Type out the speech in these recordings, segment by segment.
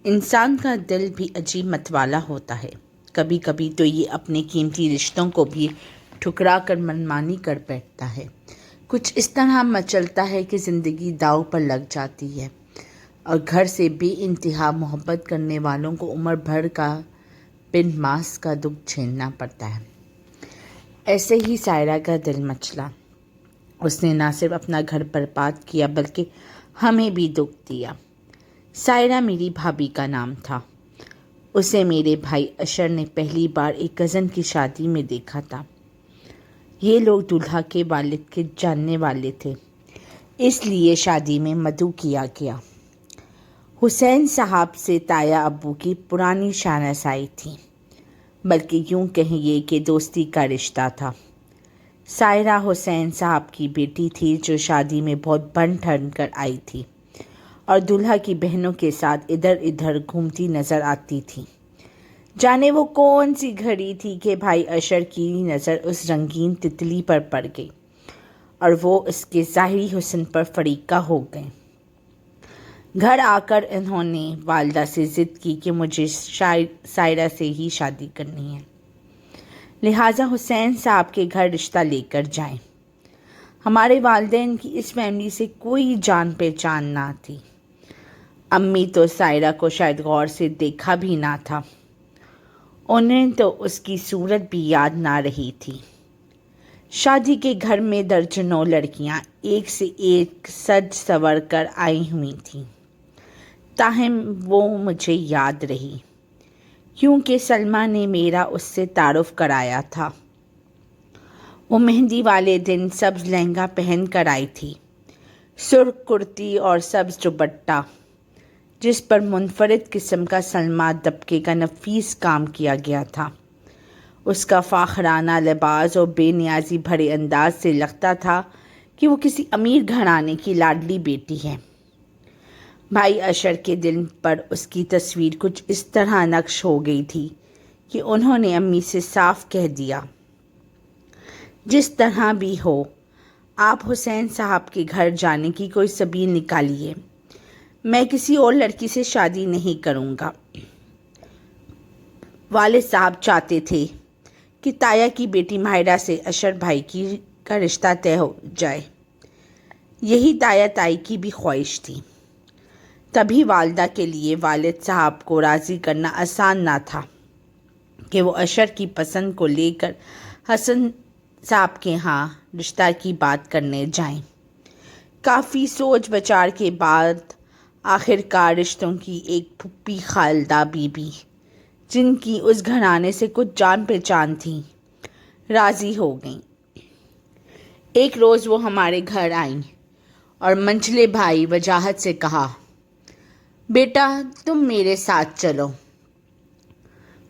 انسان کا دل بھی عجیب متوالا ہوتا ہے۔ کبھی کبھی تو یہ اپنے قیمتی رشتوں کو بھی ٹھکرا کر منمانی کر بیٹھتا ہے۔ کچھ اس طرح مچلتا ہے کہ زندگی داؤ پر لگ جاتی ہے اور گھر سے بے انتہا محبت کرنے والوں کو عمر بھر کا بن ماس کا دکھ جھیلنا پڑتا ہے۔ ایسے ہی سائرہ کا دل مچلا۔ اس نے نہ صرف اپنا گھر برباد کیا بلکہ ہمیں بھی دکھ دیا۔ سائرہ میری بھابھی کا نام تھا۔ اسے میرے بھائی اشر نے پہلی بار ایک کزن کی شادی میں دیکھا تھا۔ یہ لوگ دولہا کے والد کے جاننے والے تھے، اس لیے شادی میں مدعو کیا گیا۔ حسین صاحب سے تایا ابو کی پرانی شناسائی تھی، بلکہ یوں کہیے کہ دوستی کا رشتہ تھا۔ سائرہ حسین صاحب کی بیٹی تھی جو شادی میں بہت بن ٹھن کر آئی تھی اور دولہا کی بہنوں کے ساتھ ادھر ادھر گھومتی نظر آتی تھی۔ جانے وہ کون سی گھڑی تھی کہ بھائی اشر کی نظر اس رنگین تتلی پر پڑ گئی اور وہ اس کے ظاہری حسن پر فریقہ ہو گئے۔ گھر آ کر انہوں نے والدہ سے ضد کی کہ مجھے سائرہ سے ہی شادی کرنی ہے، لہٰذا حسین صاحب کے گھر رشتہ لے کر جائیں۔ ہمارے والدین کی اس فیملی سے کوئی جان پہچان نہ تھی۔ امی تو سائرہ کو شاید غور سے دیکھا بھی نہ تھا، انہیں تو اس کی صورت بھی یاد نہ رہی تھی۔ شادی کے گھر میں درجنوں لڑکیاں ایک سے ایک سج سنور کر آئی ہوئی تھیں، تاہم وہ مجھے یاد رہی کیونکہ سلمیٰ نے میرا اس سے تعارف کرایا تھا۔ وہ مہندی والے دن سبز لہنگا پہن کر آئی تھی، سرخ کرتی اور سبز دوپٹہ جس پر منفرد قسم کا سلمیٰ دبکے کا نفیس کام کیا گیا تھا۔ اس کا فاخرانہ لباس اور بے نیازی بھرے انداز سے لگتا تھا کہ وہ کسی امیر گھرانے کی لاڈلی بیٹی ہے۔ بھائی اشر کے دل پر اس کی تصویر کچھ اس طرح نقش ہو گئی تھی کہ انہوں نے امی سے صاف کہہ دیا، جس طرح بھی ہو آپ حسین صاحب کے گھر جانے کی کوئی سبیل نکالیے، میں کسی اور لڑکی سے شادی نہیں کروں گا۔ والد صاحب چاہتے تھے کہ تایا کی بیٹی ماہرہ سے اشر بھائی کا رشتہ طے ہو جائے، یہی تایا تائی کی بھی خواہش تھی۔ تبھی والدہ کے لیے والد صاحب کو راضی کرنا آسان نہ تھا کہ وہ اشر کی پسند کو لے کر حسن صاحب کے ہاں رشتہ کی بات کرنے جائیں۔ کافی سوچ بچار کے بعد آخرکار رشتوں کی ایک پھوپھی خالدہ بی بی، جن کی اس گھرانے سے کچھ جان پہچان تھی، راضی ہو گئیں۔ ایک روز وہ ہمارے گھر آئیں اور منجلے بھائی وجاہت سے کہا، بیٹا تم میرے ساتھ چلو،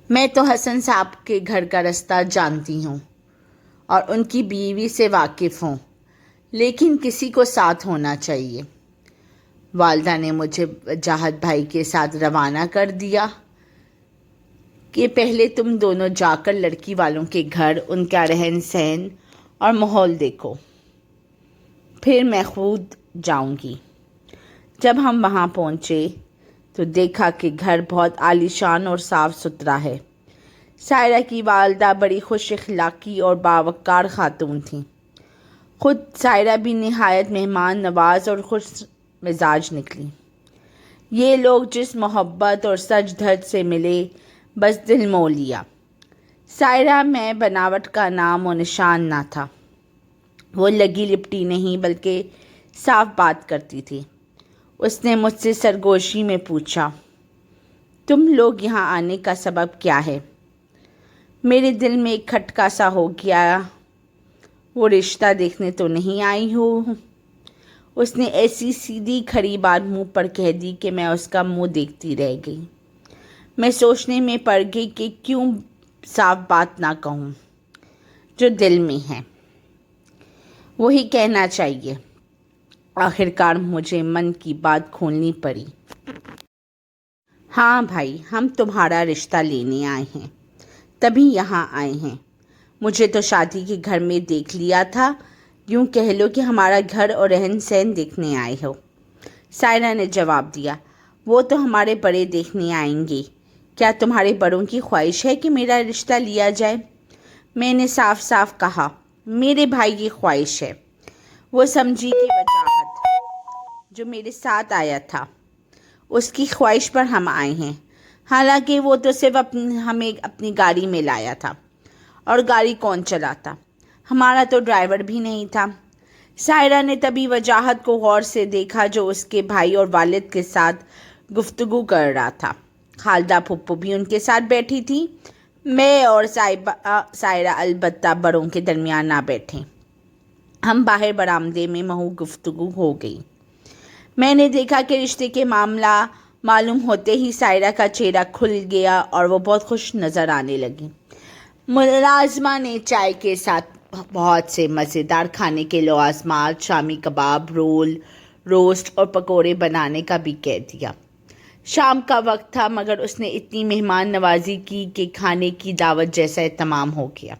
میں تو حسن صاحب کے گھر کا رستہ جانتی ہوں اور ان کی بیوی سے واقف ہوں، لیکن کسی کو ساتھ ہونا چاہیے۔ والدہ نے مجھے وجاہت بھائی کے ساتھ روانہ کر دیا کہ پہلے تم دونوں جا کر لڑکی والوں کے گھر، ان کا رہن سہن اور ماحول دیکھو، پھر میں خود جاؤں گی۔ جب ہم وہاں پہنچے تو دیکھا کہ گھر بہت عالیشان اور صاف ستھرا ہے۔ سائرہ کی والدہ بڑی خوش اخلاقی اور باوقار خاتون تھیں۔ خود سائرہ بھی نہایت مہمان نواز اور خوش مزاج نکلی۔ یہ لوگ جس محبت اور سج دھج سے ملے، بس دل مو لیا۔ سائرہ میں بناوٹ کا نام و نشان نہ تھا۔ وہ لگی لپٹی نہیں بلکہ صاف بات کرتی تھی۔ اس نے مجھ سے سرگوشی میں پوچھا، تم لوگ یہاں آنے کا سبب کیا ہے؟ میرے دل میں ایک کھٹکا سا ہو گیا۔ وہ رشتہ دیکھنے تو نہیں آئی ہوں، اس نے ایسی سیدھی کھڑی بات منہ پر کہہ دی کہ میں اس کا منہ دیکھتی رہ گئی۔ میں سوچنے میں پڑ گئی کہ کیوں صاف بات نہ کہوں جو دل میں ہے، وہی کہنا چاہیے۔ آخرکار مجھے من کی بات کھولنی پڑی۔ ہاں بھائی، ہم تمہارا رشتہ لینے آئے ہیں، تبھی یہاں آئے ہیں۔ مجھے تو شادی کے گھر میں دیکھ لیا تھا، یوں کہہ لو کہ ہمارا گھر اور رہن سہن دیکھنے آئے ہو، سائرہ نے جواب دیا۔ وہ تو ہمارے بڑے دیکھنے آئیں گے. کیا تمہارے بڑوں کی خواہش ہے کہ میرا رشتہ لیا جائے؟ میں نے صاف صاف کہا. میرے بھائی کی خواہش ہے. وہ سمجھی کہ وجاہت جو میرے ساتھ آیا تھا اس کی خواہش پر ہم آئے ہیں. حالانکہ وہ تو صرف ہمیں اپنی گاڑی میں لایا تھا. اور گاڑی کون چلاتا؟ ہمارا تو ڈرائیور بھی نہیں تھا. سائرہ نے تبھی وجاہت کو غور سے دیکھا جو اس کے بھائی اور والد کے ساتھ گفتگو کر رہا تھا. خالدہ پھپھو بھی ان کے ساتھ بیٹھی تھی. میں اور سائرہ البتہ بڑوں کے درمیان نہ بیٹھے. ہم باہر برآمدے میں محو گفتگو ہو گئی. میں نے دیکھا کہ رشتے کے معاملہ معلوم ہوتے ہی سائرہ کا چہرہ کھل گیا اور وہ بہت خوش نظر آنے لگی. ملازمہ نے چائے کے ساتھ بہت سے مزیدار کھانے کے لوازمات، شامی کباب، رول، روسٹ اور پکوڑے بنانے کا بھی کہہ دیا. شام کا وقت تھا مگر اس نے اتنی مہمان نوازی کی کہ کھانے کی دعوت جیسا اہتمام ہو گیا.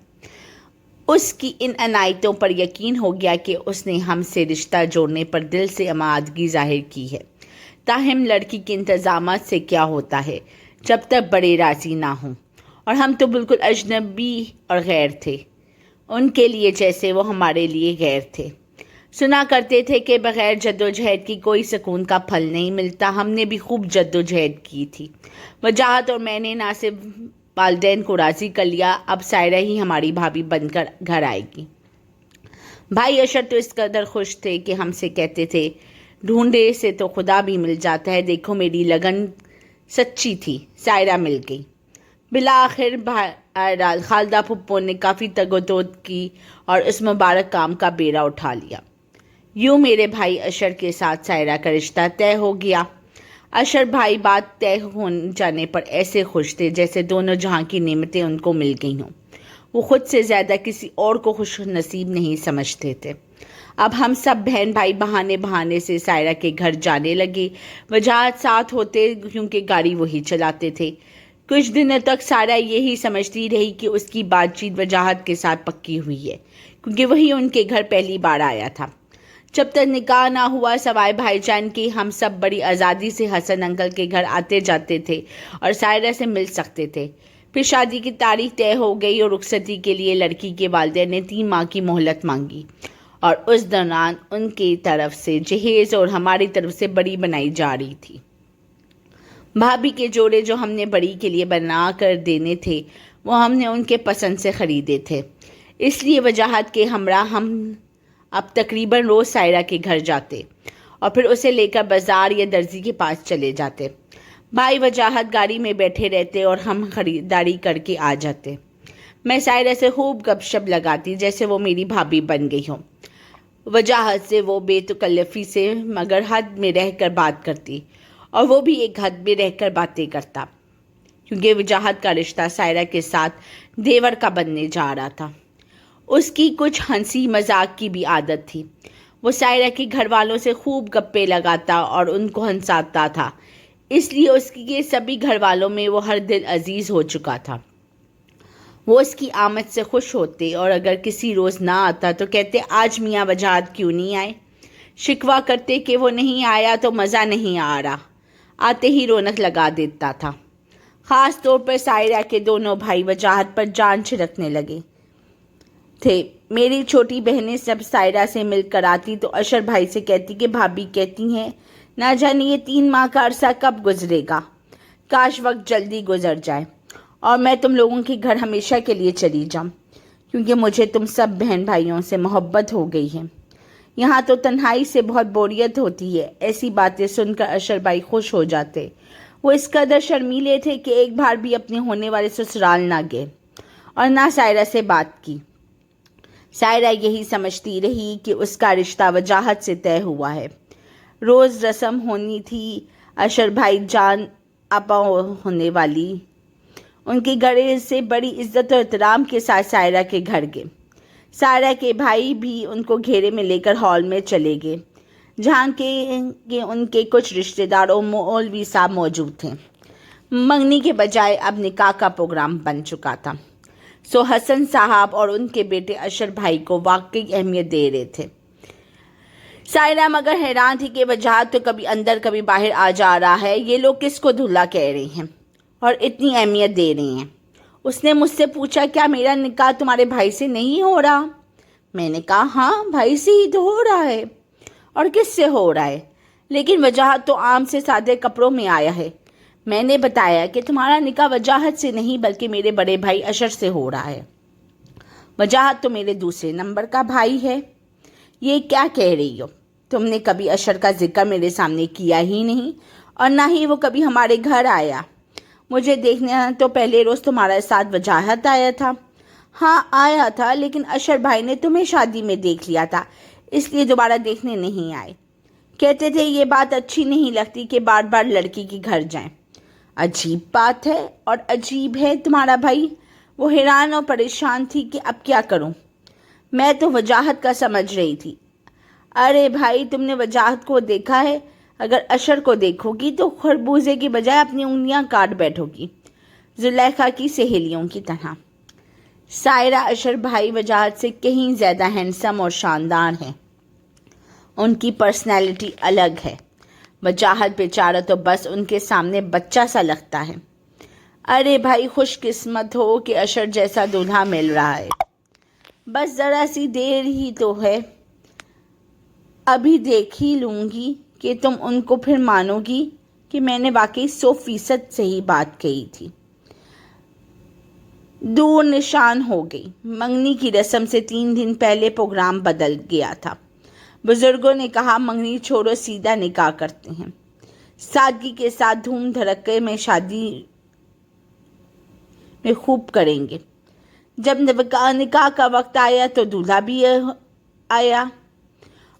اس کی ان عنایتوں پر یقین ہو گیا کہ اس نے ہم سے رشتہ جوڑنے پر دل سے آمادگی ظاہر کی ہے. تاہم لڑکی کے انتظامات سے کیا ہوتا ہے جب تک بڑے راضی نہ ہوں، اور ہم تو بالکل اجنبی اور غیر تھے ان کے لیے جیسے وہ ہمارے لیے غیر تھے. سنا کرتے تھے کہ بغیر جدوجہد کی کوئی سکون کا پھل نہیں ملتا. ہم نے بھی خوب جدوجہد کی تھی. وجاہت اور میں نے نہ صرف والدین کو راضی کر لیا، اب سائرہ ہی ہماری بھابھی بن کر گھر آئے گی. بھائی اشر تو اس قدر خوش تھے کہ ہم سے کہتے تھے ڈھونڈے سے تو خدا بھی مل جاتا ہے. دیکھو میری لگن سچی تھی، سائرہ مل گئی. بالآخر بہرحال خالدہ پھپھو نے کافی تگ و دو کی اور اس مبارک کام کا بیڑا اٹھا لیا. یوں میرے بھائی اشر کے ساتھ سائرہ کا رشتہ طے ہو گیا. اشر بھائی بات طے ہو جانے پر ایسے خوش تھے جیسے دونوں جہاں کی نعمتیں ان کو مل گئی ہوں. وہ خود سے زیادہ کسی اور کو خوش نصیب نہیں سمجھتے تھے. اب ہم سب بہن بھائی بہانے بہانے سے سائرہ کے گھر جانے لگے. وجاہت ساتھ ہوتے کیونکہ گاڑی وہی چلاتے تھے. کچھ دنوں تک سائرہ یہی سمجھتی رہی کہ اس کی بات چیت وجاہت کے ساتھ پکی ہوئی ہے کیونکہ وہی ان کے گھر پہلی بار آیا تھا. جب تک نکاح نہ ہوا سوائے بھائی جان کی ہم سب بڑی آزادی سے حسن انکل کے گھر آتے جاتے تھے اور سائرہ سے مل سکتے تھے. پھر شادی کی تاریخ طے ہو گئی اور رخصتی کے لیے لڑکی کے والدین نے 3 ماہ کی مہلت مانگی اور اس دوران ان کی طرف سے جہیز اور ہماری طرف سے بڑی بنائی جا رہی تھی. بھابھی کے جوڑے جو ہم نے بڑی کے لیے بنا کر دینے تھے وہ ہم نے ان کے پسند سے خریدے تھے. اس لیے وجاہت کے ہمراہ ہم اب تقریباً روز سائرہ کے گھر جاتے اور پھر اسے لے کر بازار یا درزی کے پاس چلے جاتے. بھائی وجاہت گاڑی میں بیٹھے رہتے اور ہم خریداری کر کے آ جاتے. میں سائرہ سے خوب گپ شپ لگاتی جیسے وہ میری بھابھی بن گئی ہوں. وجاہت سے وہ بے تکلفی سے مگر حد میں رہ کر بات کرتی اور وہ بھی ایک حد میں رہ کر باتیں کرتا کیونکہ وجاہت کا رشتہ سائرہ کے ساتھ دیور کا بننے جا رہا تھا. اس کی کچھ ہنسی مذاق کی بھی عادت تھی. وہ سائرہ کے گھر والوں سے خوب گپے لگاتا اور ان کو ہنساتا تھا. اس لیے اس کے سبھی گھر والوں میں وہ ہر دل عزیز ہو چکا تھا. وہ اس کی آمد سے خوش ہوتے اور اگر کسی روز نہ آتا تو کہتے آج میاں وجاہت کیوں نہیں آئے. شکوہ کرتے کہ وہ نہیں آیا تو مزہ نہیں آ رہا. آتے ہی رونق لگا دیتا تھا. خاص طور پر سائرہ کے دونوں بھائی وجاہت پر جان چھڑکنے لگے تھے. میری چھوٹی بہنیں سب سائرہ سے مل کر آتی تو اشر بھائی سے کہتی کہ بھابھی کہتی ہیں نہ جانے یہ 3 ماہ کا عرصہ کب گزرے گا. کاش وقت جلدی گزر جائے اور میں تم لوگوں کے گھر ہمیشہ کے لیے چلی جاؤں کیونکہ مجھے تم سب بہن بھائیوں سے محبت ہو گئی ہے. یہاں تو تنہائی سے بہت بوریت ہوتی ہے. ایسی باتیں سن کر اشر بھائی خوش ہو جاتے. وہ اس قدر شرمیلے تھے کہ ایک بار بھی اپنے ہونے والے سسرال نہ گئے اور نہ سائرہ سے بات کی. سائرہ یہی سمجھتی رہی کہ اس کا رشتہ وجاہت سے طے ہوا ہے. روز رسم ہونی تھی. اشر بھائی جان آپا ہونے والی ان کے گھر سے بڑی عزت و احترام کے ساتھ سائرہ کے گھر گئے. سائرہ کے بھائی بھی ان کو گھیرے میں لے کر ہال میں چلے گئے جہاں کہ ان کے کچھ رشتہ دار اور مولوی صاحب موجود تھے. منگنی کے بجائے اب نکاح کا پروگرام بن چکا تھا سو حسن صاحب اور ان کے بیٹے اشر بھائی کو واقعی اہمیت دے رہے تھے. سائرہ مگر حیران تھی کہ وجاہت تو کبھی اندر کبھی باہر آ جا رہا ہے، یہ لوگ کس کو دھلا کہہ رہے ہیں اور اتنی اہمیت دے رہے ہیں۔ اس نے مجھ سے پوچھا کیا میرا نکاح تمہارے بھائی سے نہیں ہو رہا؟ میں نے کہا ہاں بھائی سے ہی تو ہو رہا ہے، اور کس سے ہو رہا ہے؟ لیکن وجاہت تو عام سے سادے کپڑوں میں آیا ہے۔ میں نے بتایا کہ تمہارا نکاح وجاہت سے نہیں بلکہ میرے بڑے بھائی اشر سے ہو رہا ہے۔ وجاہت تو میرے دوسرے نمبر کا بھائی ہے۔ یہ کیا کہہ رہی ہو؟ تم نے کبھی اشر کا ذکر میرے سامنے کیا ہی نہیں، اور نہ ہی وہ کبھی ہمارے گھر آیا۔ مجھے دیکھنے تو پہلے روز تمہارا ساتھ وجاہت آیا تھا۔ ہاں آیا تھا، لیکن اشر بھائی نے تمہیں شادی میں دیکھ لیا تھا، اس لیے دوبارہ دیکھنے نہیں آئے۔ کہتے تھے یہ بات اچھی نہیں لگتی کہ بار بار لڑکی کے گھر جائیں۔ عجیب بات ہے اور عجیب ہے تمہارا بھائی۔ وہ حیران اور پریشان تھی کہ اب کیا کروں۔ میں تو وجاہت کا سمجھ رہی تھی۔ ارے بھائی تم نے وجاہت کو دیکھا ہے؟ اگر اشر کو دیکھو گی تو خربوزے کی بجائے اپنی انگلیاں کاٹ بیٹھو گی، زلیخا کی سہیلیوں کی طرح۔ سائرہ اشر بھائی وجاہت سے کہیں زیادہ ہینڈسم اور شاندار ہیں۔ ان کی پرسنالٹی الگ ہے۔ وجاہت بیچارہ تو بس ان کے سامنے بچہ سا لگتا ہے۔ ارے بھائی خوش قسمت ہو کہ اشر جیسا دولہا مل رہا ہے۔ بس ذرا سی دیر ہی تو ہے، ابھی دیکھ ہی لوں گی کہ تم ان کو پھر مانو گی کہ میں نے واقعی 100% صحیح بات کہی تھی۔ دور نشان ہو گئی۔ منگنی کی رسم سے 3 دن پہلے پروگرام بدل گیا تھا۔ بزرگوں نے کہا منگنی چھوڑو، سیدھا نکاح کرتے ہیں، سادگی کے ساتھ دھوم دھڑکے میں شادی میں خوب کریں گے۔ جب نکاح کا وقت آیا تو دولہا بھی آیا،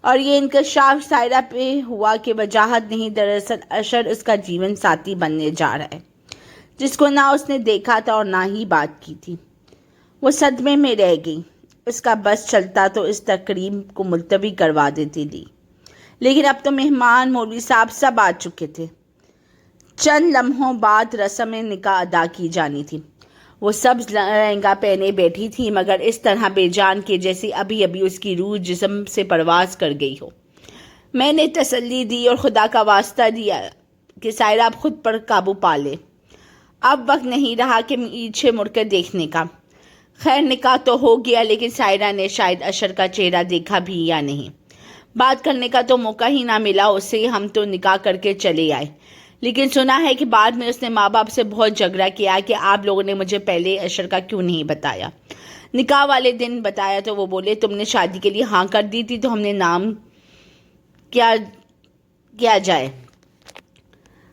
اور یہ انکشاف سائرہ پہ ہوا کہ وجاہت نہیں دراصل اشر اس کا جیون ساتھی بننے جا رہا ہے، جس کو نہ اس نے دیکھا تھا اور نہ ہی بات کی تھی۔ وہ صدمے میں رہ گئی۔ اس کا بس چلتا تو اس تقریب کو ملتوی کروا دیتی تھی، لیکن اب تو مہمان مولوی صاحب سب آ چکے تھے۔ چند لمحوں بعد رسم نکاح ادا کی جانی تھی۔ وہ سبز لہنگا پہنے بیٹھی تھی، مگر اس طرح بے جان کہ جیسے ابھی ابھی اس کی روح جسم سے پرواز کر گئی ہو۔ میں نے تسلی دی اور خدا کا واسطہ دیا کہ سائرہ اب خود پر قابو پا لے۔ اب وقت نہیں رہا کہ پیچھے مڑ کر دیکھنے کا۔ خیر نکاح تو ہو گیا، لیکن سائرہ نے شاید اشر کا چہرہ دیکھا بھی یا نہیں۔ بات کرنے کا تو موقع ہی نہ ملا اسے۔ ہم تو نکاح کر کے چلے آئے، لیکن سنا ہے کہ بعد میں اس نے ماں باپ سے بہت جھگڑا کیا کہ آپ لوگوں نے مجھے پہلے اشر کا کیوں نہیں بتایا۔ نکاح والے دن بتایا تو وہ بولے تم نے شادی کے لیے ہاں کر دی تھی تو ہم نے نام کیا جائے،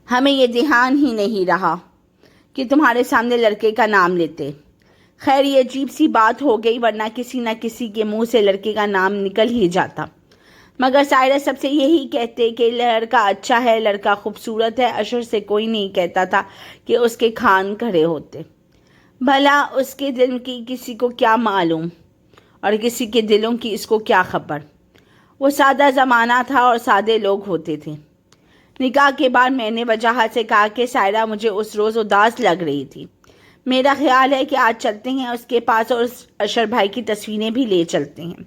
ہمیں یہ دھیان ہی نہیں رہا کہ تمہارے سامنے لڑکے کا نام لیتے۔ خیر یہ عجیب سی بات ہو گئی، ورنہ کسی نہ کسی کے منہ سے لڑکے کا نام نکل ہی جاتا۔ مگر سائرہ سب سے یہی کہتے کہ لڑکا اچھا ہے، لڑکا خوبصورت ہے۔ اشر سے کوئی نہیں کہتا تھا کہ اس کے کان کھڑے ہوتے۔ بھلا اس کے دل کی کسی کو کیا معلوم، اور کسی کے دلوں کی اس کو کیا خبر۔ وہ سادہ زمانہ تھا اور سادے لوگ ہوتے تھے۔ نکاح کے بعد میں نے وجاہت سے کہا کہ سائرہ مجھے اس روز اداس لگ رہی تھی، میرا خیال ہے کہ آج چلتے ہیں اس کے پاس اور اشر بھائی کی تصویریں بھی لے چلتے ہیں۔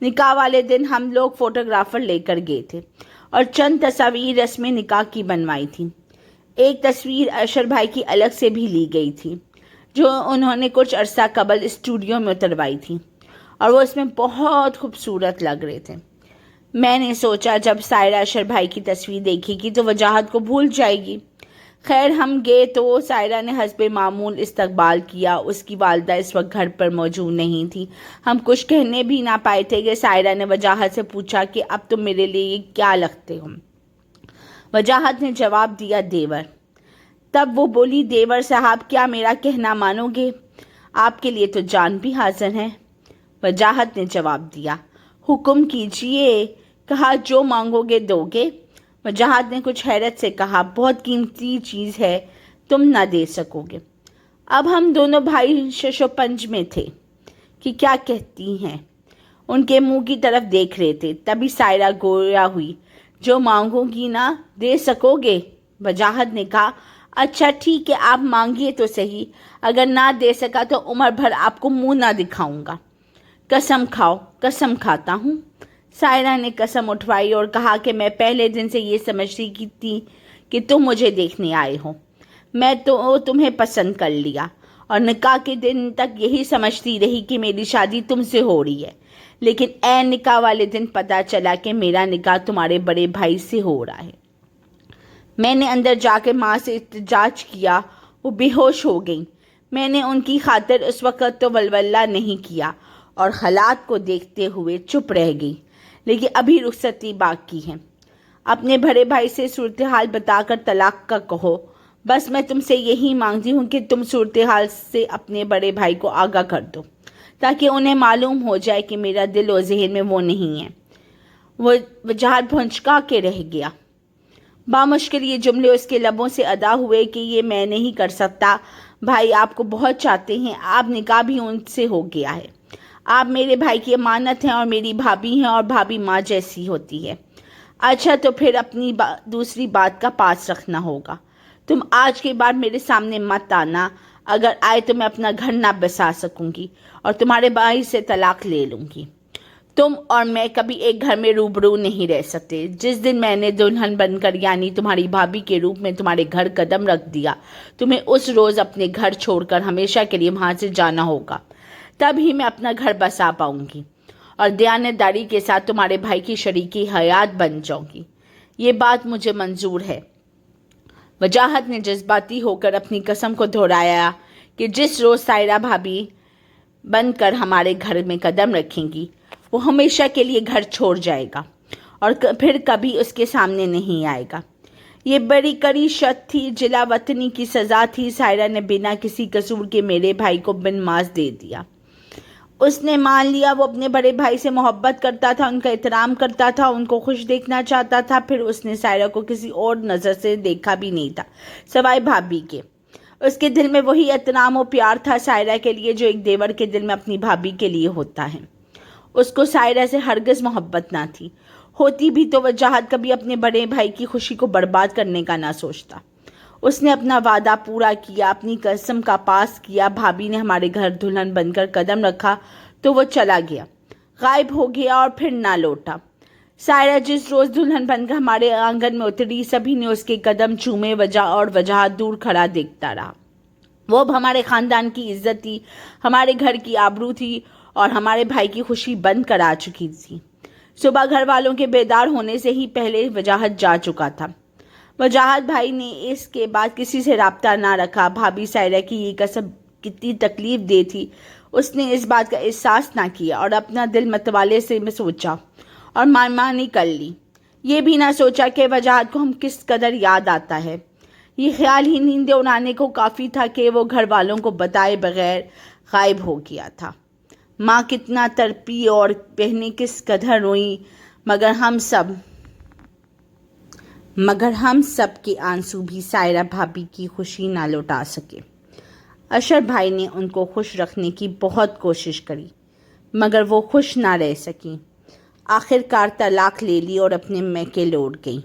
نکاح والے دن ہم لوگ فوٹوگرافر لے کر گئے تھے اور چند تصاویر رسم نکاح کی بنوائی تھی۔ ایک تصویر اشر بھائی کی الگ سے بھی لی گئی تھی، جو انہوں نے کچھ عرصہ قبل اسٹوڈیو میں اتروائی تھی، اور وہ اس میں بہت خوبصورت لگ رہے تھے۔ میں نے سوچا جب سائرہ اشر بھائی کی تصویر دیکھے گی تو وجاہت کو بھول جائے گی۔ خیر ہم گئے تو سائرہ نے حسب معمول استقبال کیا۔ اس کی والدہ اس وقت گھر پر موجود نہیں تھی۔ ہم کچھ کہنے بھی نہ پائے تھے کہ سائرہ نے وجاہت سے پوچھا کہ اب تم میرے لیے کیا لگتے ہو؟ وجاہت نے جواب دیا دیور۔ تب وہ بولی دیور صاحب کیا میرا کہنا مانو گے؟ آپ کے لیے تو جان بھی حاضر ہے۔ وجاہت نے جواب دیا حکم کیجئے۔ کہا جو مانگو گے دو گے؟ وجاہت نے کچھ حیرت سے کہا بہت قیمتی چیز ہے، تم نہ دے سکو گے۔ اب ہم دونوں بھائی شش و پنج میں تھے کہ کیا کہتی ہیں، ان کے منہ کی طرف دیکھ رہے تھے۔ تبھی سائرہ گویا ہوئی جو مانگو گی نہ دے سکو گے؟ وجاہت نے کہا اچھا ٹھیک ہے، آپ مانگیے تو صحیح، اگر نہ دے سکا تو عمر بھر آپ کو منہ نہ دکھاؤں گا۔ قسم کھاؤ۔ قسم کھاتا ہوں۔ سائرہ نے قسم اٹھوائی اور کہا کہ میں پہلے دن سے یہ سمجھتی کی تھی کہ تم مجھے دیکھنے آئے ہو۔ میں تو تمہیں پسند کر لیا اور نکاح کے دن تک یہی سمجھتی رہی کہ میری شادی تم سے ہو رہی ہے، لیکن عین نکاح والے دن پتہ چلا کہ میرا نکاح تمہارے بڑے بھائی سے ہو رہا ہے۔ میں نے اندر جا کے ماں سے احتجاج کیا، وہ بے ہوش ہو گئیں۔ میں نے ان کی خاطر اس وقت تو ولولہ نہیں کیا اور حالات کو دیکھتے ہوئے چپ رہ گئی، لیکن ابھی رخصتی باقی ہے۔ اپنے بڑے بھائی سے صورتحال بتا کر طلاق کا کہو۔ بس میں تم سے یہی مانگتی ہوں کہ تم صورتحال سے اپنے بڑے بھائی کو آگاہ کر دو، تاکہ انہیں معلوم ہو جائے کہ میرا دل و ذہن میں وہ نہیں ہے۔ وہ وجاہت بھونچکا کے رہ گیا۔ بامشکل یہ جملے اس کے لبوں سے ادا ہوئے کہ یہ میں نہیں کر سکتا، بھائی آپ کو بہت چاہتے ہیں، آپ نکاح بھی ان سے ہو گیا ہے، آپ میرے بھائی کی امانت ہیں اور میری بھابھی ہیں اور بھابھی ماں جیسی ہوتی ہے۔ اچھا تو پھر اپنی دوسری بات کا پاس رکھنا ہوگا۔ تم آج کے بعد میرے سامنے مت آنا، اگر آئے تو میں اپنا گھر نہ بسا سکوں گی اور تمہارے بھائی سے طلاق لے لوں گی۔ تم اور میں کبھی ایک گھر میں روبرو نہیں رہ سکتے۔ جس دن میں نے دلہن بن کر یعنی تمہاری بھابھی کے روپ میں تمہارے گھر قدم رکھ دیا، تمہیں اس روز اپنے گھر چھوڑ کر ہمیشہ کے لیے وہاں سے جانا ہوگا، تب ہی میں اپنا گھر بسا پاؤں گی اور دیانتداری کے ساتھ تمہارے بھائی کی شریکی حیات بن جاؤں گی۔ یہ بات مجھے منظور ہے۔ وجاہت نے جذباتی ہو کر اپنی قسم کو دہرایا کہ جس روز سائرہ بھابھی بن کر ہمارے گھر میں قدم رکھیں گی، وہ ہمیشہ کے لیے گھر چھوڑ جائے گا اور پھر کبھی اس کے سامنے نہیں آئے گا۔ یہ بڑی کڑی شرط تھی، جلا وطنی کی سزا تھی۔ سائرہ نے بنا کسی قصور کے میرے بھائی کو بن ماز دے دیا۔ اس نے مان لیا وہ اپنے بڑے بھائی سے محبت کرتا تھا، ان کا احترام کرتا تھا، ان کو خوش دیکھنا چاہتا تھا۔ پھر اس نے سائرہ کو کسی اور نظر سے دیکھا بھی نہیں تھا سوائے بھابھی کے۔ اس کے دل میں وہی احترام و پیار تھا سائرہ کے لیے جو ایک دیور کے دل میں اپنی بھابھی کے لیے ہوتا ہے۔ اس کو سائرہ سے ہرگز محبت نہ تھی، ہوتی بھی تو وجاہت کبھی اپنے بڑے بھائی کی خوشی کو برباد کرنے کا نہ سوچتا۔ اس نے اپنا وعدہ پورا کیا، اپنی قسم کا پاس کیا۔ بھابھی نے ہمارے گھر دلہن بن کر قدم رکھا تو وہ چلا گیا، غائب ہو گیا اور پھر نہ لوٹا۔ سائرہ جس روز دلہن بن کر ہمارے آنگن میں اتری، سبھی نے اس کے قدم چومے، اور وجاہت دور کھڑا دیکھتا رہا۔ وہ اب ہمارے خاندان کی عزت تھی، ہمارے گھر کی آبرو تھی اور ہمارے بھائی کی خوشی بند کر آ چکی تھی۔ صبح گھر والوں کے بیدار ہونے سے ہی پہلے وجاہت جا چکا تھا۔ وجاہت بھائی نے اس کے بعد کسی سے رابطہ نہ رکھا۔ بھابھی سائرہ کی یہ قسم کتنی تکلیف دہ تھی، اس نے اس بات کا احساس نہ کیا اور اپنا دل متوالے سے میں سوچا اور مانی کر لی۔ یہ بھی نہ سوچا کہ وجاہت کو ہم کس قدر یاد آتا ہے۔ یہ خیال ہی نیند اڑانے کو کافی تھا کہ وہ گھر والوں کو بتائے بغیر غائب ہو گیا تھا۔ ماں کتنا تڑپی اور بہنیں کس قدر روئیں، مگر ہم سب کے آنسو بھی سائرہ بھابھی کی خوشی نہ لوٹا سکے۔ اشر بھائی نے ان کو خوش رکھنے کی بہت کوشش کری، مگر وہ خوش نہ رہ سکیں۔ آخر کار طلاق لے لی اور اپنے میکے لوٹ گئی۔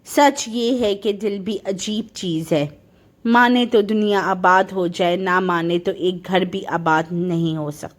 سچ یہ ہے کہ دل بھی عجیب چیز ہے، مانے تو دنیا آباد ہو جائے، نہ مانے تو ایک گھر بھی آباد نہیں ہو سکتا۔